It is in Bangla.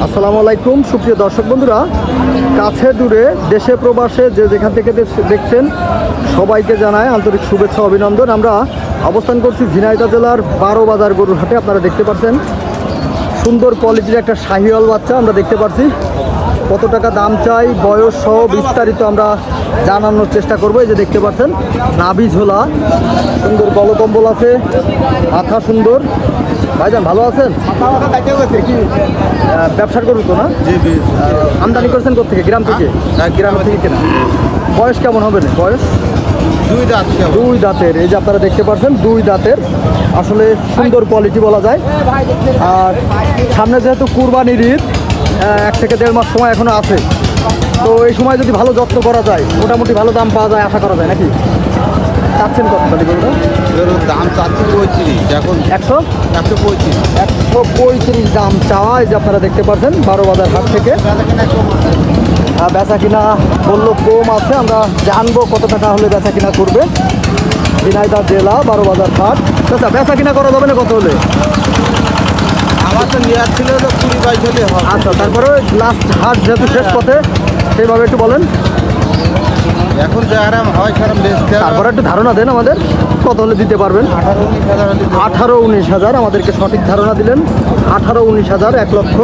আসসালামু আলাইকুম সুপ্রিয় দর্শক বন্ধুরা, কাছে দূরে দেশে প্রবাসে যে যেখান থেকে দেখছেন সবাইকে জানায় আন্তরিক শুভেচ্ছা অভিনন্দন। আমরা অবস্থান করছি ঝিনাইদহ জেলার 12 বাজার গরুর হাটে। আপনারা দেখতে পাচ্ছেন সুন্দর কোয়ালিটির একটা শাহিওয়াল বাচ্চা আমরা দেখতে পাচ্ছি। কত টাকা দাম চাই, বয়স সহ বিস্তারিত আমরা জানানোর চেষ্টা করবো। এই যে দেখতে পাচ্ছেন নাভি ঝোলা, সুন্দর গলকম্বল আছে, মাথা সুন্দর। ভাইজান ভালো আছেন? কি ব্যবসা করবো তো না? আমদানি করেছেন কোথেকে? গ্রাম থেকে? গ্রাম থেকে কেনা। বয়স কেমন হবে না? বয়স দুই দাঁতের। এই যে আপনারা দেখতে পাচ্ছেন দুই দাঁতের, আসলে সুন্দর কোয়ালিটি বলা যায়। আর সামনে যেহেতু কুরবানির ঈদ, 1 থেকে 1.5 মাস সময় এখনো আছে, তো এই সময় যদি ভালো যত্ন করা যায় মোটামুটি ভালো দাম পাওয়া যায় আশা করা যায় নাকি? চাচ্ছেন কত তাহলে বলুন? দাম চাচ্ছি 35, এখন 135 দাম চাওয়া। এই যে আপনারা দেখতে পাচ্ছেন 12 বাজার হাট থেকে। বেচা কিনা বললো কম আছে, আমরা জানবো কত টাকা হলে বেচা কিনা করবে। ঝিনাইদহ জেলা 12 বাজার হাট। আচ্ছা, বেচা কিনা করা যাবে না কত হলে? আমার তো নেওয়ার ছিল 20-22 হলে হবে। আচ্ছা, তারপরে লাস্ট হাট যেহেতু শেষ পথে, সেইভাবে একটু বলেন। এখন যে আরাম হয় খারাপ বেচতে, তারপরে একটু ধারণা দেন আমাদের কত হলে দিতে পারবেন। 18-19 হাজার। 18-19 হাজার আমাদেরকে সঠিক ধারণা দিলেন। 18-19 হাজার, 1 লক্ষ